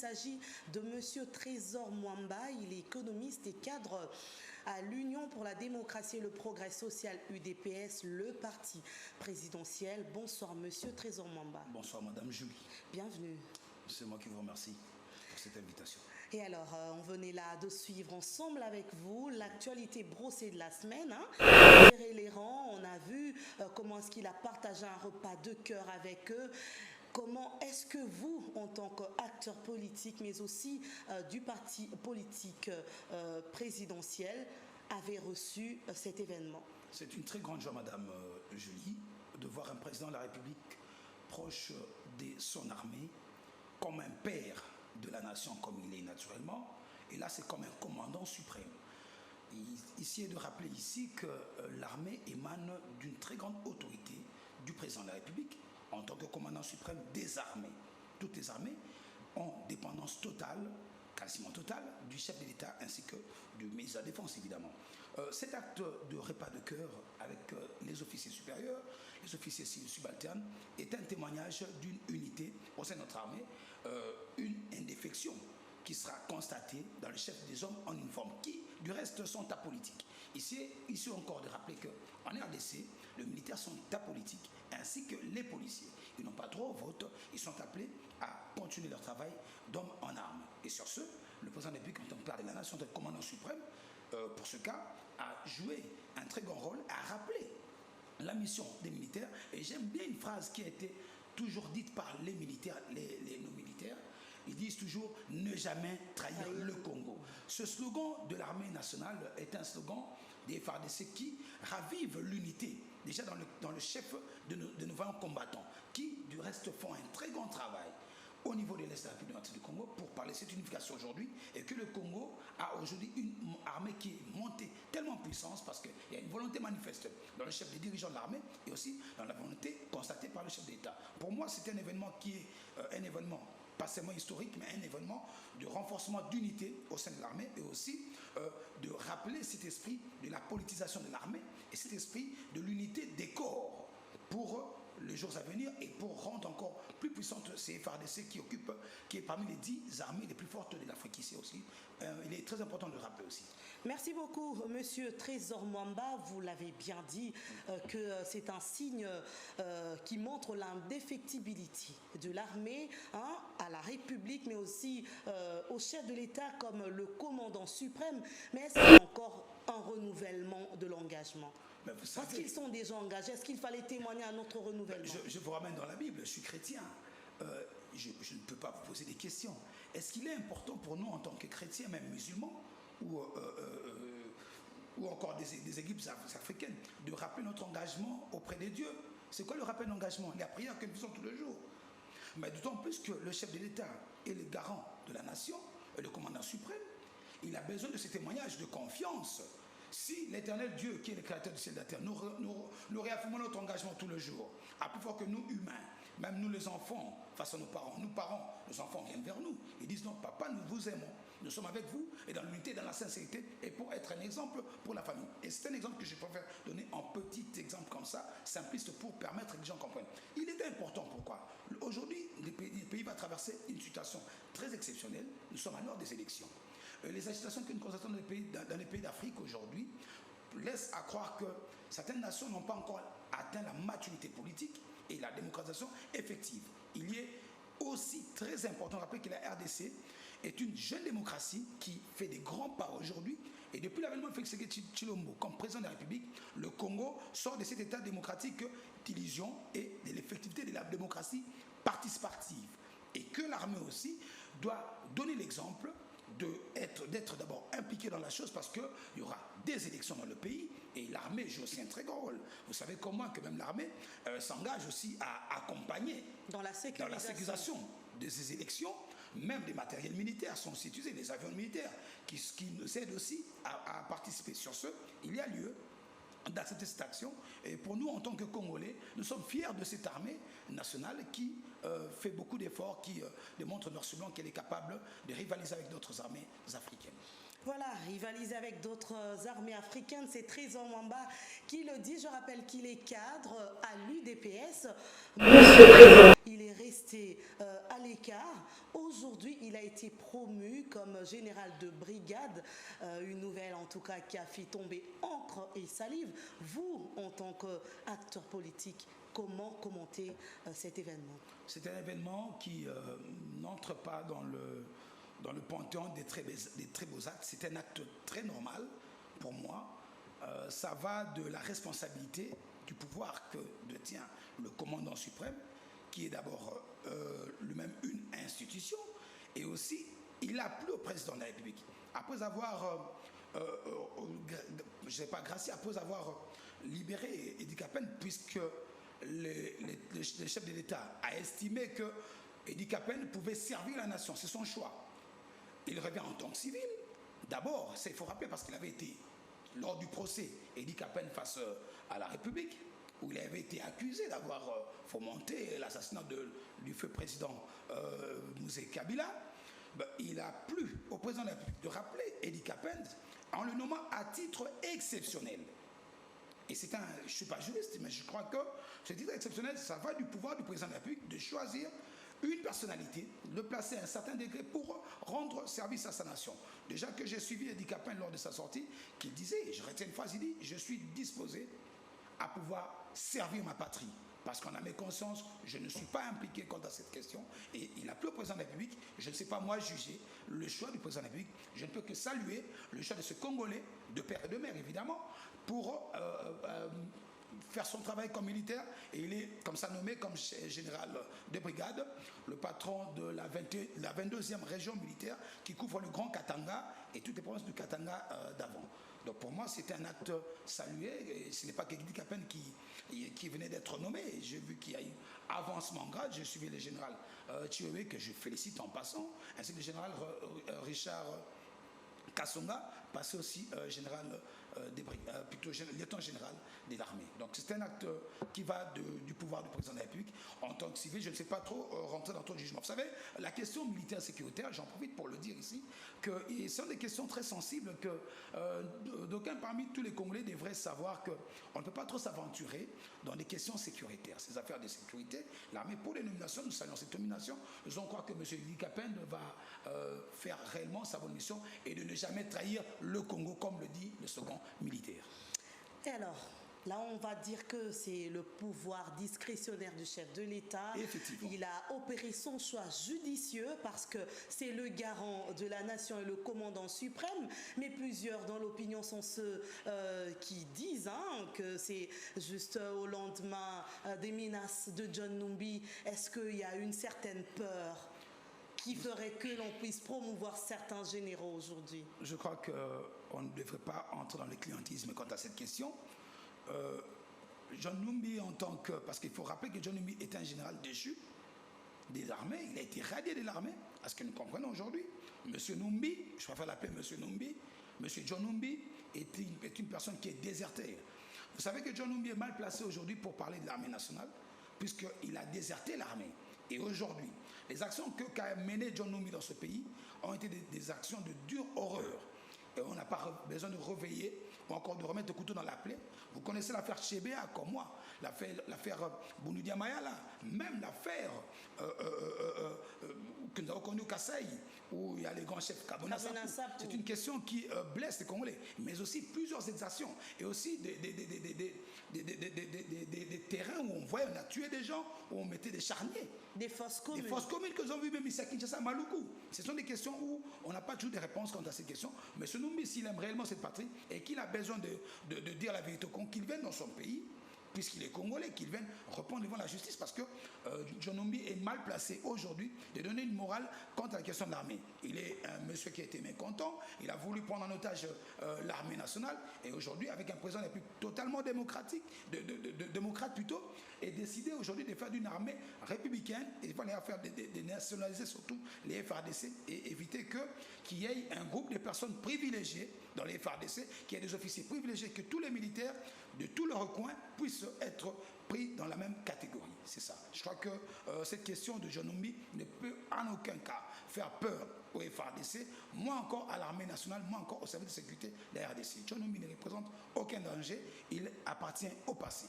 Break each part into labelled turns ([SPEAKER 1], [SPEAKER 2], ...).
[SPEAKER 1] s'agit de Monsieur Trésor Mwamba. Il est économiste et cadre à l'Union pour la démocratie et le progrès social UDPS, le parti présidentiel. Bonsoir Monsieur Trésor Mwamba.
[SPEAKER 2] Bonsoir Madame Julie.
[SPEAKER 1] Bienvenue.
[SPEAKER 2] C'est moi qui vous remercie pour cette invitation.
[SPEAKER 1] Et alors, on venait là de suivre ensemble avec vous l'actualité brossée de la semaine. Serrer les rangs, on a vu comment est-ce qu'il a partagé un repas de cœur avec eux. Comment est-ce que vous, en tant qu'acteur politique, mais aussi du parti politique présidentiel, avez reçu cet événement?
[SPEAKER 2] C'est une très grande joie, Madame Julie, de voir un président de la République proche de son armée, comme un père de la nation, comme il est naturellement. Et là, c'est comme un commandant suprême. Ici est de rappeler ici que l'armée émane d'une très grande autorité du président de la République, en tant que commandant suprême des armées. Toutes les armées ont dépendance totale, quasiment totale, du chef de l'État ainsi que du ministre de la Défense, évidemment. Cet acte de repas de cœur avec les officiers supérieurs, les officiers civils subalternes, est un témoignage d'une unité au sein de notre armée, une indéfection qui sera constatée dans le chef des hommes en uniforme, qui, du reste, sont apolitiques. Ici encore de rappeler qu'en RDC, les militaires sont apolitiques, ainsi que les policiers. Ils n'ont pas droit au vote, ils sont appelés à continuer leur travail d'hommes en armes. Et sur ce, le président de la République, en tant que père de la nation, en tant que commandant suprême, pour ce cas, a joué un très grand rôle, a rappelé la mission des militaires. Et j'aime bien une phrase qui a été toujours dite par les militaires, nos militaires. Ils disent toujours « ne jamais trahir le Congo ». Ce slogan de l'armée nationale est un slogan des FARDC qui ravive l'unité, déjà dans le chef de nos vaillants combattants, qui du reste font un très grand travail au niveau de l'Est de la République du Congo pour parler de cette unification aujourd'hui, et que le Congo a aujourd'hui une armée qui est montée tellement en puissance parce qu'il y a une volonté manifeste dans le chef des dirigeants de l'armée et aussi dans la volonté constatée par le chef d'État. Pour moi, c'est un événement qui est un événement pas seulement historique, mais un événement de renforcement d'unité au sein de l'armée et aussi de rappeler cet esprit de la politisation de l'armée et cet esprit de l'unité des corps pour les jours à venir et pour rendre encore plus puissante ces FARDC qui est parmi les 10 armées les plus fortes de l'Afrique ici aussi. Il est très important de le rappeler aussi.
[SPEAKER 1] Merci beaucoup, Monsieur Trésor Mwamba. Vous l'avez bien dit que c'est un signe qui montre l'indéfectibilité de l'armée à la République, mais aussi au chef de l'État comme le commandant suprême. Mais est-ce qu'il y a encore un renouvellement de l'engagement? Parce qu'ils sont déjà engagés. Est-ce qu'il fallait témoigner à notre renouvellement?
[SPEAKER 2] Je vous ramène dans la Bible. Je suis chrétien. Je ne peux pas vous poser des questions. Est-ce qu'il est important pour nous en tant que chrétiens, même musulmans, ou encore des équipes africaines, de rappeler notre engagement auprès des dieux? C'est quoi le rappel d'engagement? La prière que nous faisons tous les jours. Mais d'autant plus que le chef de l'État est le garant de la nation, le commandant suprême, il a besoin de ces témoignages de confiance. Si l'éternel Dieu, qui est le créateur du ciel et de la terre, nous réaffirmons notre engagement tous les jours, à plus fort que nous humains, même nous les enfants, face à nos parents, nos enfants viennent vers nous. Ils disent non, papa, nous vous aimons, nous sommes avec vous, et dans l'unité, dans la sincérité, et pour être un exemple pour la famille. Et c'est un exemple que je préfère donner en petit exemple comme ça, simpliste, pour permettre que les gens comprennent. Il est important, pourquoi? Aujourd'hui, le pays va traverser une situation très exceptionnelle. Nous sommes à l'heure des élections. Les agitations que nous constatons dans les pays d'Afrique aujourd'hui laissent à croire que certaines nations n'ont pas encore atteint la maturité politique et la démocratisation effective. Il est aussi très important de rappeler que la RDC est une jeune démocratie qui fait des grands pas aujourd'hui. Et depuis l'avènement de Félix Tshisekedi comme président de la République, le Congo sort de cet état démocratique d'illusion et de l'effectivité de la démocratie participative. Et que l'armée aussi doit donner l'exemple d'être d'abord impliqué dans la chose, parce qu'il y aura des élections dans le pays et l'armée joue aussi un très grand rôle. Vous savez comment que même l'armée s'engage aussi à accompagner dans la sécurisation de ces élections. Même des matériels militaires sont aussi utilisés, les avions militaires qui nous aident aussi à participer. Sur ce, il y a lieu d'accepter cette action. Et pour nous, en tant que Congolais, nous sommes fiers de cette armée nationale qui fait beaucoup d'efforts, qui démontre noir sur blanc qu'elle est capable de rivaliser avec d'autres armées africaines.
[SPEAKER 1] Voilà, rivaliser avec d'autres armées africaines, c'est Trésor Mwamba qui le dit. Je rappelle qu'il est cadre à l'UDPS. il est resté à l'écart. Aujourd'hui, il a été promu comme général de brigade, une nouvelle en tout cas qui a fait tomber encre et salive. Vous, en tant qu'acteur politique, comment commenter cet événement?
[SPEAKER 2] C'est un événement qui n'entre pas dans le panthéon des très beaux actes. C'est un acte très normal pour moi. Ça va de la responsabilité du pouvoir que détient le commandant suprême, qui est d'abord lui-même une institution, et aussi il a plu au président de la République. Après avoir, je ne sais pas, gracié, après avoir libéré Edi Kapen, puisque le chef de l'État a estimé que Edi Kapen pouvait servir la nation, c'est son choix. Il revient en tant que civil. D'abord, il faut rappeler, parce qu'il avait été, lors du procès, Edi Kapen face à la République, où il avait été accusé d'avoir fomenté l'assassinat du feu président Mouzé Kabila, il a plu au président de la République de rappeler Edi Kapen en le nommant à titre exceptionnel. Et je ne suis pas juriste, mais je crois que ce titre exceptionnel, ça va du pouvoir du président de la République de choisir une personnalité, de placer à un certain degré pour rendre service à sa nation. Déjà que j'ai suivi Edi Kapen lors de sa sortie, qui disait, et je retiens une phrase, il dit « Je suis disposé à pouvoir servir ma patrie. Parce qu'en âme et conscience, je ne suis pas impliqué quant à cette question. » Et il a plu au président de la République. Je ne sais pas, moi, juger le choix du président de la République. Je ne peux que saluer le choix de ce Congolais, de père et de mère, évidemment, pour faire son travail comme militaire. Et il est comme ça nommé comme général de brigade, le patron de la 22e région militaire qui couvre le Grand Katanga et toutes les provinces du Katanga d'avant. Donc pour moi, c'est un acte salué. Et ce n'est pas Edi Kapen qui venait d'être nommé. J'ai vu qu'il y a eu avancement en grade. J'ai suivi le général Chiwewe, que je félicite en passant, ainsi que le général Richard Kassonga, passé aussi général plutôt lieutenant général de l'armée. Donc c'est un acte qui va du pouvoir du président de la République. En tant que civil, je ne sais pas trop rentrer dans ton jugement. Vous savez, la question militaire sécuritaire, j'en profite pour le dire ici, que ce sont des questions très sensibles que d'aucuns parmi tous les Congolais devraient savoir qu'on ne peut pas trop s'aventurer dans des questions sécuritaires. Ces affaires de sécurité, l'armée, pour les nominations, nous saluons cette nomination. Nous crois que M. Edi Kapen va faire réellement sa bonne mission et de ne jamais trahir le Congo, comme le dit le second militaire.
[SPEAKER 1] Et alors, là, on va dire que c'est le pouvoir discrétionnaire du chef de l'État. Il a opéré son choix judicieux parce que c'est le garant de la nation et le commandant suprême. Mais plusieurs dans l'opinion sont ceux qui disent que c'est juste au lendemain des menaces de John Numbi. Est-ce qu'il y a une certaine peur qui ferait que l'on puisse promouvoir certains généraux aujourd'hui?
[SPEAKER 2] Je crois qu'on ne devrait pas entrer dans le clientélisme quant à cette question. John Numbi en tant que... Parce qu'il faut rappeler que John Numbi est un général déchu des armées. Il a été radié de l'armée, à ce que nous comprenons aujourd'hui. Monsieur Numbi, je préfère l'appeler Monsieur Numbi, Monsieur John Numbi est une personne qui est désertée. Vous savez que John Numbi est mal placé aujourd'hui pour parler de l'armée nationale, puisqu'il a déserté l'armée. Et aujourd'hui, les actions qu'a menées John Numbi dans ce pays ont été des actions de dure horreur. Et on n'a pas besoin de réveiller ou encore de remettre le couteau dans la plaie. Vous connaissez l'affaire Chebea comme moi, l'affaire Bounoudia Mayala, même l'affaire que nous avons connue au Kasaï, où il y a les grands chefs Kabona Sapou. C'est une question qui blesse les Congolais, mais aussi plusieurs exactions et aussi des terrains où on voyait, on a tué des gens, où on mettait des charniers.
[SPEAKER 1] Des fosses communes.
[SPEAKER 2] Des fosses communes que nous avons vues même ici à Kinshasa, à Maluku. Ce sont des questions où on n'a pas toujours des réponses quant à ces questions. Mais ce Numbi, s'il aime réellement cette patrie et qu'il a besoin de dire la vérité au Congo, qu'il vienne dans son pays, puisqu'il est congolais, qu'il vienne répondre devant la justice, parce que John Numbi est mal placé aujourd'hui de donner une morale quant à la question de l'armée. Il est un monsieur qui a été mécontent, il a voulu prendre en otage l'armée nationale, et aujourd'hui, avec un président de la République totalement démocratique, démocrate plutôt, et décidé aujourd'hui de faire d'une armée républicaine, et de nationaliser surtout les FARDC, et éviter qu'il y ait un groupe de personnes privilégiées dans les FARDC, qu'il y ait des officiers privilégiés, que tous les militaires de tout le recoin puissent être pris dans la même catégorie. C'est ça. Je crois que cette question de John Numbi ne peut en aucun cas faire peur au FARDC, moins encore à l'armée nationale, moins encore au service de sécurité de la RDC. John Numbi ne représente aucun danger, il appartient au passé.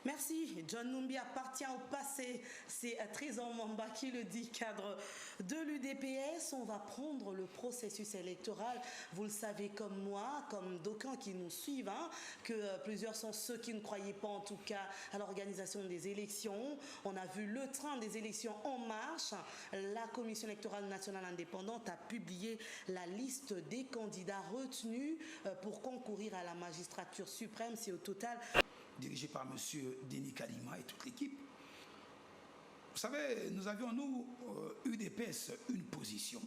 [SPEAKER 1] Merci. John Numbi appartient au passé. C'est Trésor Mwamba qui le dit, cadre de l'UDPS. On va prendre le processus électoral. Vous le savez comme moi, comme d'aucuns qui nous suivent, que plusieurs sont ceux qui ne croyaient pas en tout cas à l'organisation des élections. On a vu le train des élections en marche. La Commission électorale nationale indépendante a publié la liste des candidats retenus pour concourir à la magistrature suprême. C'est au total
[SPEAKER 2] dirigé par M. Denis Kadima et toute l'équipe. Vous savez, nous avions, nous, UDPS, une position.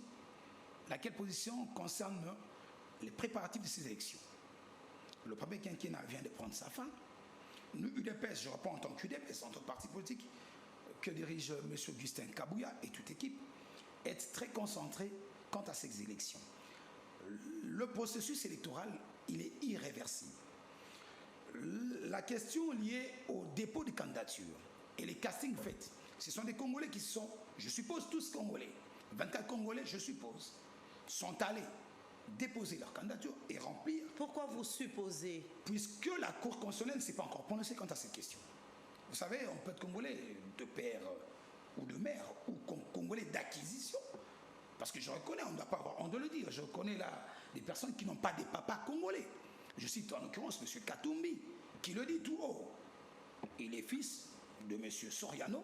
[SPEAKER 2] Laquelle position concerne les préparatifs de ces élections. Le premier quinquennat vient de prendre sa fin. Nous, UDPS, je reprends en tant qu'UDPS, en tant que parti politique, que dirige M. Augustin Kabouya et toute l'équipe, est très concentré quant à ces élections. Le processus électoral, il est irréversible. La question liée au dépôt de candidature et les castings faits, ce sont des Congolais qui sont, je suppose tous Congolais, 24 Congolais, je suppose, sont allés déposer leur candidature et remplir.
[SPEAKER 1] Pourquoi vous supposez?
[SPEAKER 2] Puisque la Cour constitutionnelle ne s'est pas encore prononcée quant à cette question. Vous savez, on peut être Congolais de père ou de mère ou Congolais d'acquisition. Parce que je reconnais, on ne doit pas avoir honte de le dire, je reconnais là des personnes qui n'ont pas des papas congolais. Je cite en l'occurrence M. Katumbi, qui le dit tout haut. Il est fils de M. Soriano,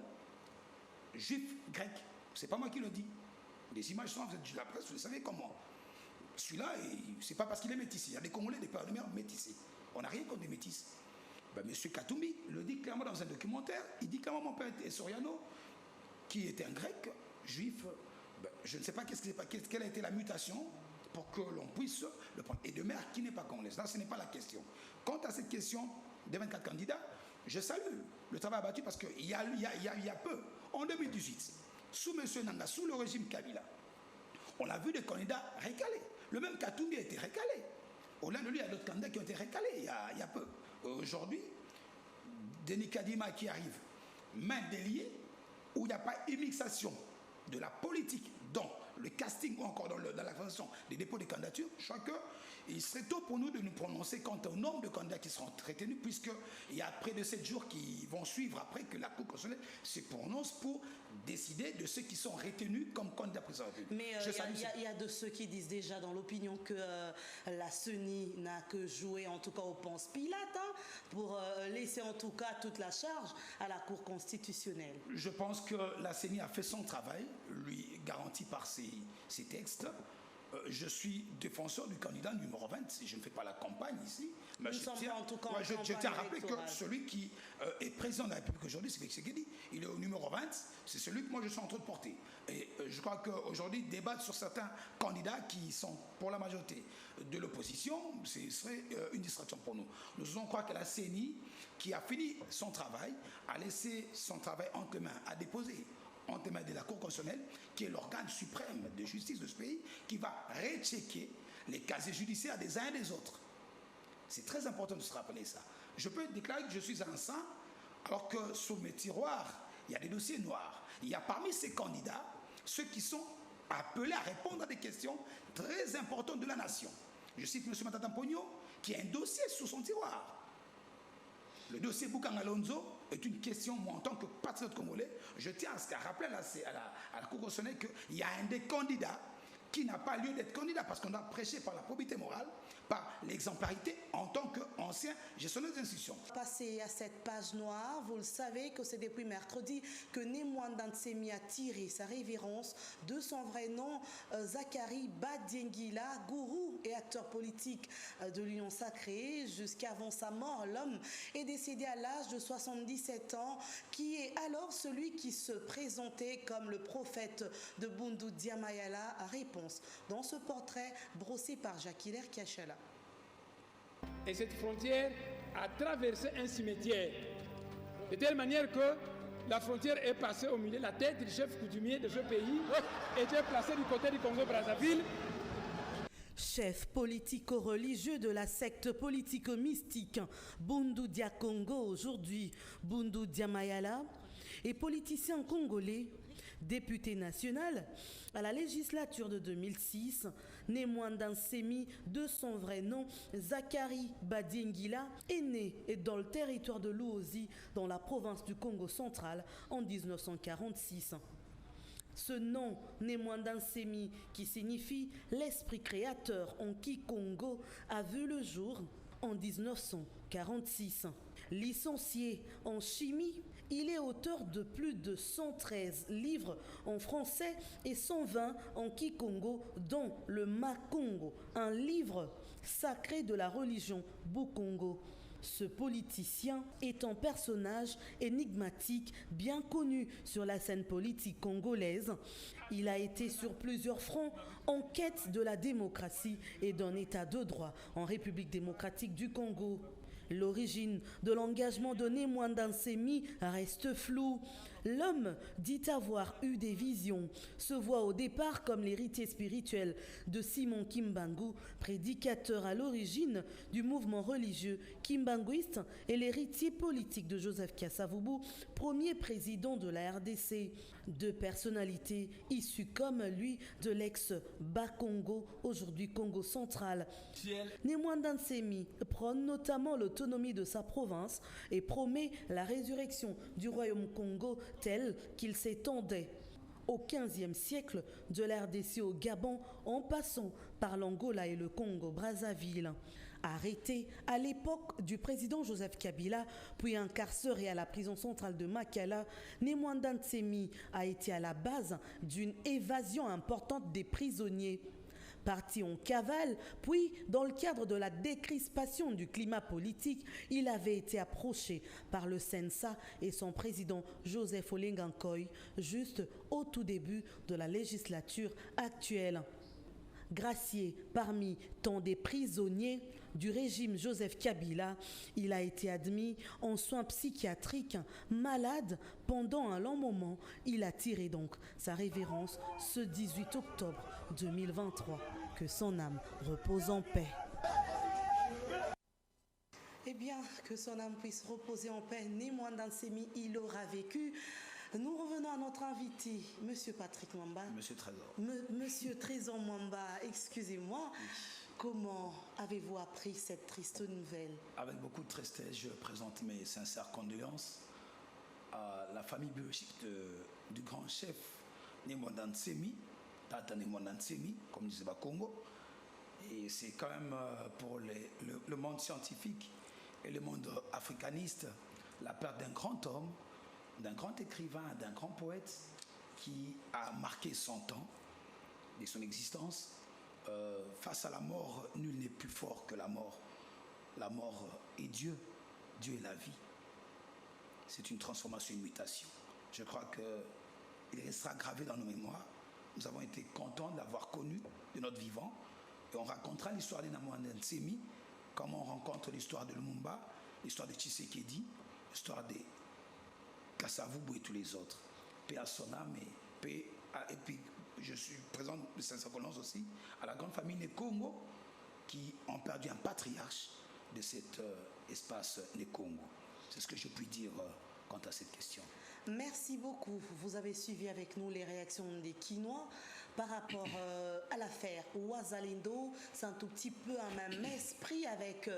[SPEAKER 2] juif grec. C'est pas moi qui le dis. Les images sont, vous êtes de la presse, vous le savez comment. Celui-là, c'est pas parce qu'il est métissé. Il y a des Congolais, des pères de mère métissés. On n'a rien contre des métis. Ben, M. Katumbi le dit clairement dans un documentaire. Il dit clairement mon père était Soriano, qui était un grec, juif. Ben, je ne sais pas quelle a été la mutation pour que l'on puisse le prendre. Et de mère qui n'est pas congolaise. Là, ce n'est pas la question. Quant à cette question des 24 candidats, je salue le travail abattu parce qu'il y a peu, en 2018, sous M. Nanga, sous le régime Kabila, on a vu des candidats récalés. Le même Katumbi a été récalé. Au-delà de lui, il y a d'autres candidats qui ont été récalés il y a peu. Aujourd'hui, Denis Kadima qui arrive, main déliée, où il n'y a pas immixation de la politique dans le casting ou encore dans la façon des dépôts de candidatures, je crois qu'il serait tôt pour nous de nous prononcer quant au nombre de candidats qui seront retenus, puisqu'il y a près de 7 jours qui vont suivre après que la Cour constitutionnelle se prononce pour décider de ceux qui sont retenus comme candidats présidents.
[SPEAKER 1] Mais il y a de ceux qui disent déjà dans l'opinion que la CENI n'a que joué, en tout cas au Ponce Pilate, pour laisser en tout cas toute la charge à la Cour constitutionnelle.
[SPEAKER 2] Je pense que la CENI a fait son travail, lui garanti par ses textes. Je suis défenseur du candidat numéro 20, je ne fais pas la campagne ici. Mais je tiens à rappeler que celui qui est président de la République aujourd'hui, c'est Félix Tshisekedi. Il est au numéro 20, c'est celui que moi je suis en train de porter. Et je crois qu'aujourd'hui, débattre sur certains candidats qui sont pour la majorité de l'opposition, ce serait une distraction pour nous. Nous devons croire que la CENI, qui a fini son travail, a laissé son travail entre les mains, a déposé entre les mains de la Cour constitutionnelle, qui est l'organe suprême de justice de ce pays, qui va rechecker les casiers judiciaires des uns et des autres. C'est très important de se rappeler ça. Je peux déclarer que je suis un saint, alors que sur mes tiroirs, il y a des dossiers noirs. Il y a parmi ces candidats, ceux qui sont appelés à répondre à des questions très importantes de la nation. Je cite M. Matata Pogno, qui a un dossier sous son tiroir. Le dossier Boukan Alonso est une question, moi, en tant que patriote congolais, je tiens à rappeler à la Cour constitutionnelle qu'il y a un des candidats qui n'a pas lieu d'être candidat parce qu'on a prêché par la probité morale, par l'exemplarité en tant qu'ancien gestionnaire des institutions.
[SPEAKER 1] Passer à cette page noire, vous le savez que c'est depuis mercredi que Némoine Dantsemi a tiré sa révérence de son vrai nom, Zachary Badiengila, gourou et acteur politique de l'Union sacrée. Jusqu'avant sa mort, l'homme est décédé à l'âge de 77 ans, qui est alors celui qui se présentait comme le prophète de Bundu Diamayala à réponse dans ce portrait brossé par Jacques-Hilaire Kiachala.
[SPEAKER 3] Et cette frontière a traversé un cimetière, de telle manière que la frontière est passée au milieu. La tête du chef coutumier de ce pays était placée du côté du Congo-Brazzaville.
[SPEAKER 1] Chef politico-religieux de la secte politico-mystique Bundu Dia Congo, aujourd'hui Bundu Diamayala, et politicien congolais, Député national à la législature de 2006, né Mwanda Nsemi de son vrai nom, Zachary Badiengila, est né dans le territoire de Luozi, dans la province du Congo central, en 1946. Ce nom, Mwanda Nsemi, qui signifie l'esprit créateur en Kikongo, a vu le jour en 1946. Licencié en chimie, il est auteur de plus de 113 livres en français et 120 en Kikongo, dont le Makongo, un livre sacré de la religion Bukongo. Ce politicien est un personnage énigmatique bien connu sur la scène politique congolaise. Il a été sur plusieurs fronts en quête de la démocratie et d'un état de droit en République démocratique du Congo. L'origine de l'engagement de Mwanda Nsemi reste floue. L'homme dit avoir eu des visions, se voit au départ comme l'héritier spirituel de Simon Kimbangu, prédicateur à l'origine du mouvement religieux kimbanguiste, et l'héritier politique de Joseph Kasavubu, premier président de la RDC. Deux personnalités issues comme lui de l'ex-Bas-Congo, aujourd'hui Congo central. Mwanda Nsemi prône notamment l'autonomie de sa province et promet la résurrection du royaume Congo tel qu'il s'étendait au XVe siècle, de la RDC au Gabon, en passant par l'Angola et le Congo-Brazzaville. Arrêté à l'époque du président Joseph Kabila, puis incarcéré à la prison centrale de Makala, Mwanda Nsemi a été à la base d'une évasion importante des prisonniers. Parti en cavale, puis dans le cadre de la décrispation du climat politique, il avait été approché par le CENSA et son président Joseph Olenga-Nkoy, juste au tout début de la législature actuelle. Gracié parmi tant des prisonniers du régime Joseph Kabila, il a été admis en soins psychiatriques, malade pendant un long moment. Il a tiré donc sa révérence ce 18 octobre 2023. Que son âme repose en paix. Eh bien, que son âme puisse reposer en paix. Mwanda Nsemi, il aura vécu. Nous revenons à notre invité, Monsieur Patrick Mwamba.
[SPEAKER 2] Monsieur Trésor.
[SPEAKER 1] Monsieur Trésor Mwamba, excusez-moi. Comment avez-vous appris cette triste nouvelle?
[SPEAKER 2] Avec beaucoup de tristesse, je présente mes sincères condoléances à la famille biologique du grand chef Mwanda Nsemi, Tata Mwanda Nsemi, comme disait Bakongo. Et c'est quand même pour le monde scientifique et le monde africaniste la perte d'un grand homme, d'un grand écrivain, d'un grand poète qui a marqué son temps et son existence. Face à la mort, nul n'est plus fort que la mort. La mort est Dieu, Dieu est la vie. C'est une transformation, une mutation. Je crois qu'il restera gravé dans nos mémoires. Nous avons été contents de l'avoir connu de notre vivant. Et on racontera l'histoire de Mwanda Nsemi, comme on rencontre l'histoire de Lumumba, l'histoire de Tshisekedi, l'histoire de Kasavubu et tous les autres. Paix à son âme et puis je suis présent de Saint-Sacolons aussi à la grande famille Nekongo qui ont perdu un patriarche de cet espace Nekongo. C'est ce que je puis dire quant à cette question.
[SPEAKER 1] Merci beaucoup. Vous avez suivi avec nous les réactions des Kinois par rapport à l'affaire Ouazalendo. C'est un tout petit peu un même esprit avec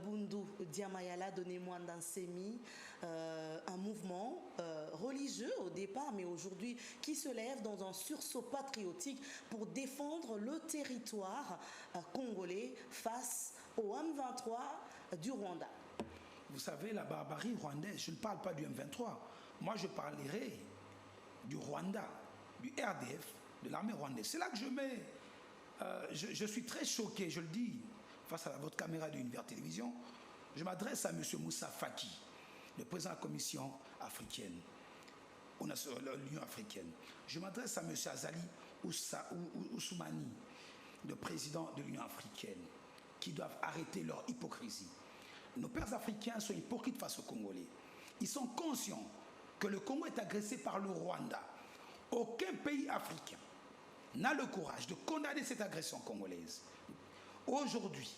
[SPEAKER 1] Bundu Diamayala de Mwanda Nsemi, un mouvement religieux au départ, mais aujourd'hui qui se lève dans un sursaut patriotique pour défendre le territoire congolais face au M23 du Rwanda.
[SPEAKER 2] Vous savez, la barbarie rwandaise, je ne parle pas du M23. Moi, je parlerai du Rwanda, du RDF, de l'armée rwandaise. C'est là que je mets... je suis très choqué, je le dis, face à votre caméra d'Univers Télévision. Je m'adresse à M. Moussa Faki, le président de la Commission africaine, l'Union africaine. Je m'adresse à M. Azali Oussoumani, le président de l'Union africaine, qui doivent arrêter leur hypocrisie. Nos pères africains sont hypocrites face aux Congolais. Ils sont conscients que le Congo est agressé par le Rwanda. Aucun pays africain n'a le courage de condamner cette agression congolaise. Aujourd'hui,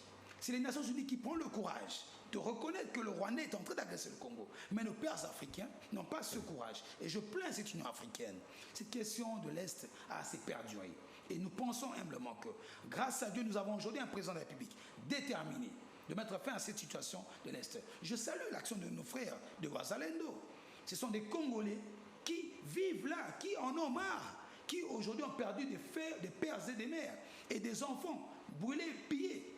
[SPEAKER 2] C'est les Nations Unies qui prennent le courage de reconnaître que le Rwandais est en train d'agresser le Congo. Mais nos pères africains n'ont pas ce courage. Et je plains cette Union africaine. Cette question de l'Est a assez perduré. Et nous pensons humblement que, grâce à Dieu, nous avons aujourd'hui un président de la République déterminé de mettre fin à cette situation de l'Est. Je salue l'action de nos frères de Wazalendo. Ce sont des Congolais qui vivent là, qui en ont marre, qui aujourd'hui ont perdu des pères et des mères et des enfants, brûlés, pillés.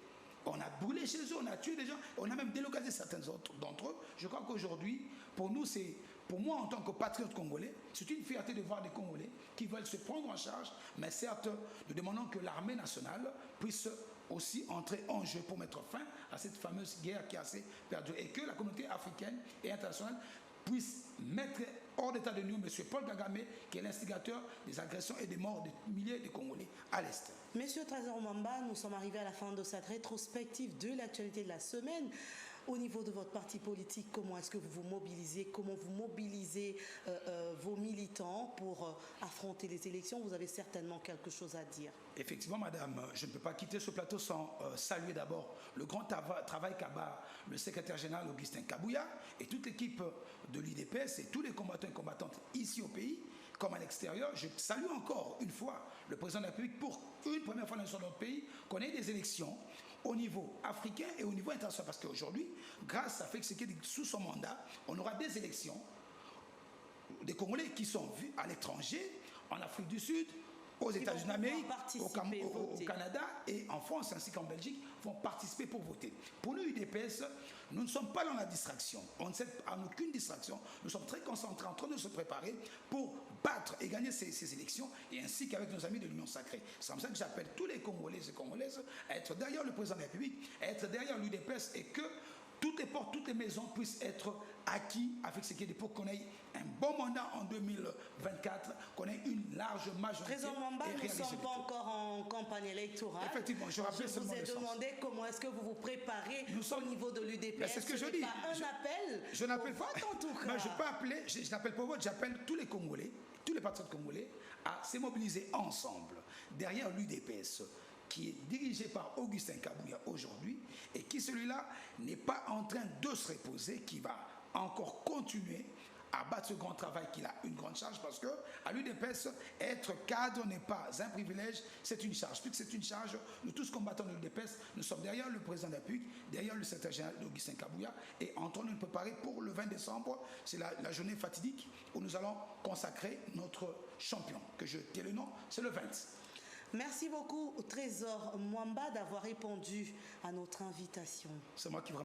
[SPEAKER 2] On a brûlé chez eux, on a tué des gens, on a même délocalisé certains d'entre eux. Je crois qu'aujourd'hui, pour nous, pour moi en tant que patriote congolais, c'est une fierté de voir des Congolais qui veulent se prendre en charge, mais certes, nous demandons que l'armée nationale puisse aussi entrer en jeu pour mettre fin à cette fameuse guerre qui a assez perduré et que la communauté africaine et internationale puisse mettre hors d'état de nuire M. Paul Kagame, qui est l'instigateur des agressions et des morts de milliers de Congolais à l'Est.
[SPEAKER 1] Monsieur Trésor Mwamba, nous sommes arrivés à la fin de cette rétrospective de l'actualité de la semaine. Au niveau de votre parti politique, comment est-ce que vous vous mobilisez? Comment vous mobilisez vos militants pour affronter les élections? Vous avez certainement quelque chose à dire.
[SPEAKER 2] Effectivement, madame, je ne peux pas quitter ce plateau sans saluer d'abord le grand travail qu'a le secrétaire général Augustin Kabouya et toute l'équipe de l'UDPS et tous les combattants et combattantes ici au pays comme à l'extérieur. Je salue encore une fois le président de la République pour une première fois dans notre pays qu'on ait des élections au niveau africain et au niveau international. Parce qu'aujourd'hui, grâce à Félix Tshisekedi, sous son mandat, on aura des élections des Congolais qui sont vus à l'étranger, en Afrique du Sud, aux États-Unis d'Amérique, au Canada et en France ainsi qu'en Belgique vont participer pour voter. Pour nous, UDPS, nous ne sommes pas dans la distraction. On ne sait en aucune distraction. Nous sommes très concentrés en train de se préparer pour battre et gagner ces élections et ainsi qu'avec nos amis de l'Union Sacrée. C'est comme ça que j'appelle tous les Congolais et Congolaises à être derrière le président de la République, à être derrière l'UDPS et que toutes les portes, toutes les maisons puissent être acquises avec ce qui est pour qu'on ait un bon mandat en 2024, qu'on ait une large majorité.
[SPEAKER 1] Trésor Mwamba, nous ne sommes pas encore en campagne électorale.
[SPEAKER 2] Effectivement, je rappelle seulement le sens.
[SPEAKER 1] Je vous ai demandé comment est-ce que vous vous préparez au niveau de l'UDPS.
[SPEAKER 2] C'est ce que je dis.
[SPEAKER 1] Pas un appel.
[SPEAKER 2] Je n'appelle pas.
[SPEAKER 1] En tout cas.
[SPEAKER 2] Mais je peux appeler. Je n'appelle pas vote. J'appelle tous les Congolais, tous les patriotes congolais, à se mobiliser ensemble derrière l'UDPS, qui est dirigé par Augustin Kabouya aujourd'hui, et qui celui-là n'est pas en train de se reposer, qui va encore continuer à battre ce grand travail qu'il a une grande charge, parce que à l'UDPS, être cadre n'est pas un privilège, c'est une charge. Puisque c'est une charge, nous tous combattants de l'UDPS, nous sommes derrière le président de la République, derrière le secrétaire général Augustin Kabouya, et en train de nous préparer pour le 20 décembre, c'est la journée fatidique où nous allons consacrer notre champion, que je tiens le nom, c'est le 20.
[SPEAKER 1] Merci beaucoup, Trésor Mwamba, d'avoir répondu à notre invitation.
[SPEAKER 2] C'est moi qui vous